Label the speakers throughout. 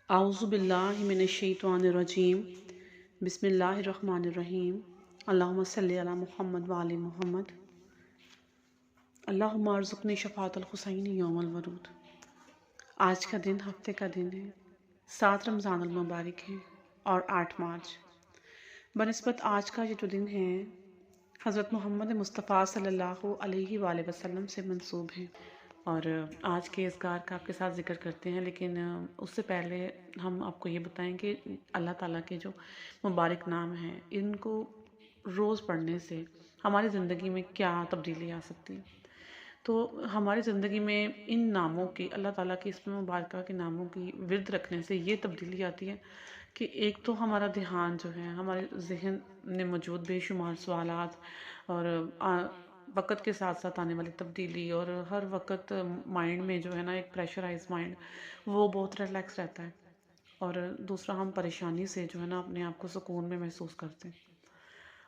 Speaker 1: اعوذ باللہ من الشیطان الرجیم بسم اللہ الرحمن الرحیم اللہم صلی علی محمد وآل محمد اللہم ارزقنی شفاعت الحسین یوم الورود۔ آج کا دن ہفتے کا دن ہے، 7 رمضان المبارک ہے اور 8 مارچ۔ بنسبت آج کا یہ جو دن ہے حضرت محمد مصطفیٰ صلی اللہ علیہ وآلہ وسلم سے منسوب ہے، اور آج کے اذکار کا آپ کے ساتھ ذکر کرتے ہیں، لیکن اس سے پہلے ہم آپ کو یہ بتائیں کہ اللہ تعالیٰ کے جو مبارک نام ہیں ان کو روز پڑھنے سے ہماری زندگی میں کیا تبدیلی آ سکتی ہے۔ تو ہماری زندگی میں ان ناموں کی، اللہ تعالیٰ کی اسم مبارکہ کے ناموں کی ورد رکھنے سے یہ تبدیلی آتی ہے کہ ایک تو ہمارا دھیان جو ہے، ہمارے ذہن میں موجود بے شمار سوالات اور وقت کے ساتھ ساتھ آنے والی تبدیلی، اور ہر وقت مائنڈ میں جو ہے نا ایک پریشرائز مائنڈ، وہ بہت ریلیکس رہتا ہے، اور دوسرا ہم پریشانی سے جو ہے نا اپنے آپ کو سکون میں محسوس کرتے ہیں،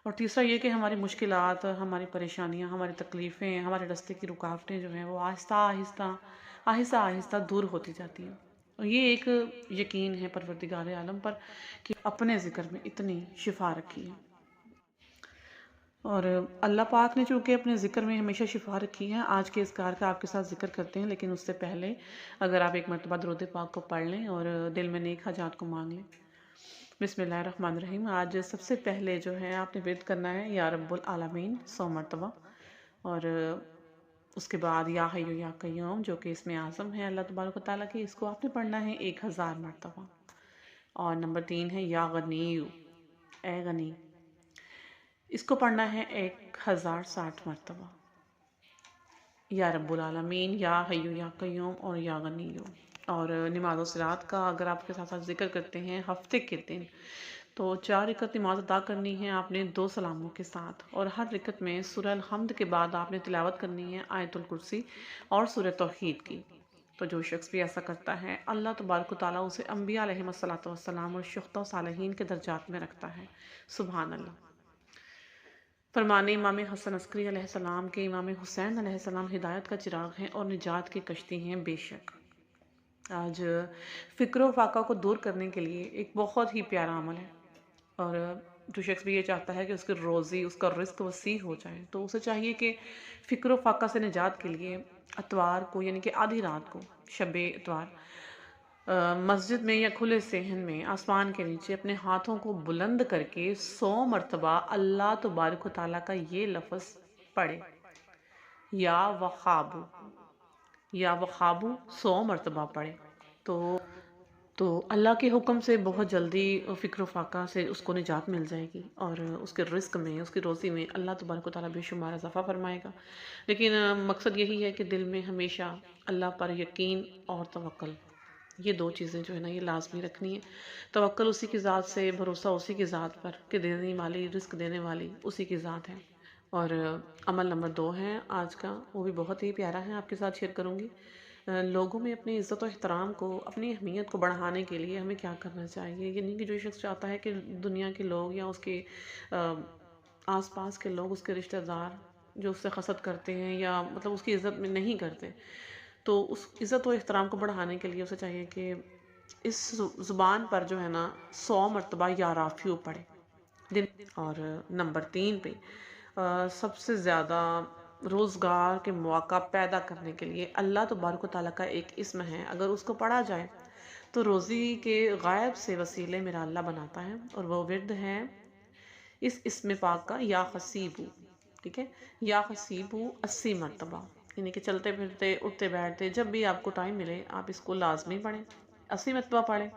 Speaker 1: اور تیسرا یہ کہ ہماری مشکلات، ہماری پریشانیاں، ہماری تکلیفیں، ہمارے راستے کی رکاوٹیں جو ہیں وہ آہستہ آہستہ دور ہوتی جاتی ہیں۔ اور یہ ایک یقین ہے پروردگار عالم پر کہ اپنے ذکر میں اتنی شفا رکھی ہے، اور اللہ پاک نے چونکہ اپنے ذکر میں ہمیشہ شفا رکھی ہے۔ آج کے اذکار کا آپ کے ساتھ ذکر کرتے ہیں، لیکن اس سے پہلے اگر آپ ایک مرتبہ درود پاک کو پڑھ لیں اور دل میں نیک حاجات کو مانگ لیں۔ بسم اللہ الرحمن الرحیم۔ آج سب سے پہلے جو ہے آپ نے ورد کرنا ہے یا رب العالمین 100 مرتبہ، اور اس کے بعد یا حی یا قیوم جو کہ اسم اعظم ہے اللہ تبارک و تعالیٰ کی، اس کو آپ نے پڑھنا ہے 1000 مرتبہ، اور نمبر 3 ہے یا غنی، اے غنی، اس کو پڑھنا ہے 1060 مرتبہ، یا رب العالمین، یا حی یا قیوم اور یا غنی۔ اور نماز و صلات کا اگر آپ کے ساتھ ساتھ ذکر کرتے ہیں ہفتے کے دن، تو 4 رکعت نماز ادا کرنی ہے آپ نے 2 سلاموں کے ساتھ، اور ہر رکعت میں سورہ الحمد کے بعد آپ نے تلاوت کرنی ہے آیت الکرسی اور سورہ توحید کی۔ تو جو شخص بھی ایسا کرتا ہے اللہ تبارک و تعالیٰ اسے انبیاء علیہم السلام اور شہداء و صالحین کے درجات میں رکھتا ہے۔ سبحان اللہ۔ فرمانے امام حسن عسکری علیہ السلام کے امام حسین علیہ السلام ہدایت کا چراغ ہیں اور نجات کی کشتی ہیں بے شک۔ آج فکر و فاقہ کو دور کرنے کے لیے ایک بہت ہی پیارا عمل ہے، اور جو شخص بھی یہ چاہتا ہے کہ اس کی روزی، اس کا رزق وسیع ہو جائے، تو اسے چاہیے کہ فکر و فاقہ سے نجات کے لیے اتوار کو، یعنی کہ آدھی رات کو، شب اتوار، مسجد میں یا کھلے صحن میں آسمان کے نیچے اپنے ہاتھوں کو بلند کر کے 100 مرتبہ اللہ تبارک و تعالیٰ کا یہ لفظ پڑھے، یا وخابو، یا وخابو 100 مرتبہ پڑھے، تو اللہ کے حکم سے بہت جلدی فکر و فاقہ سے اس کو نجات مل جائے گی، اور اس کے رزق میں، اس کی روزی میں اللہ تبارک و تعالیٰ بے شمار اضافہ فرمائے گا۔ لیکن مقصد یہی ہے کہ دل میں ہمیشہ اللہ پر یقین اور توکل، یہ 2 چیزیں جو ہے نا یہ لازمی رکھنی ہے۔ توکل اسی کی ذات سے، بھروسہ اسی کی ذات پر کہ دینے والی، رزق دینے والی اسی کی ذات ہے۔ اور عمل نمبر 2 ہے آج کا، وہ بھی بہت ہی پیارا ہے، آپ کے ساتھ شیئر کروں گی۔ لوگوں میں اپنی عزت و احترام کو، اپنی اہمیت کو بڑھانے کے لیے ہمیں کیا کرنا چاہیے، یعنی کہ جو شخص چاہتا ہے کہ دنیا کے لوگ یا اس کے آس پاس کے لوگ، اس کے رشتہ دار جو اس سے حسد کرتے ہیں یا مطلب اس کی عزت میں نہیں کرتے، تو اس عزت و احترام کو بڑھانے کے لیے اسے چاہیے کہ اس زبان پر جو ہے نا 100 مرتبہ یا رافیو پڑھے دن۔ اور نمبر 3 پہ سب سے زیادہ روزگار کے مواقع پیدا کرنے کے لیے اللہ تبارک و تعالیٰ کا ایک اسم ہے، اگر اس کو پڑھا جائے تو روزی کے غائب سے وسیلے میرا اللہ بناتا ہے، اور وہ ورد ہے اس اسم پاک کا یا حسیبو، ٹھیک ہے، یا حسیبو 80 مرتبہ، یعنی کہ چلتے پھرتے، اٹھتے بیٹھتے، جب بھی آپ کو ٹائم ملے آپ اس کو لازمی پڑھیں، 80 مرتبہ پڑھیں،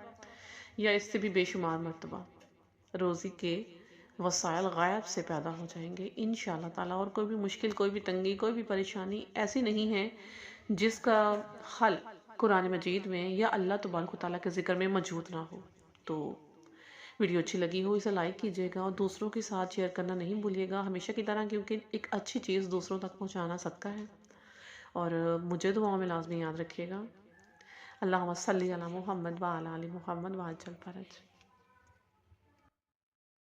Speaker 1: یا اس سے بھی بے شمار مرتبہ۔ روزی کے وسائل غائب سے پیدا ہو جائیں گے انشاءاللہ تعالیٰ، اور کوئی بھی مشکل، کوئی بھی تنگی، کوئی بھی پریشانی ایسی نہیں ہے جس کا حل قرآن مجید میں یا اللہ تبارک و تعالیٰ کے ذکر میں موجود نہ ہو۔ تو ویڈیو اچھی لگی ہو اسے لائک کیجیے گا، اور دوسروں کے ساتھ شیئر کرنا نہیں بھولیے گا ہمیشہ کی طرح، کیونکہ ایک اچھی چیز دوسروں تک پہنچانا صدقہ ہے، اور مجھے دعاؤں میں لازمی یاد رکھیے گا۔ اللہم صلی علی محمد وعلی آل محمد وعجل فرج۔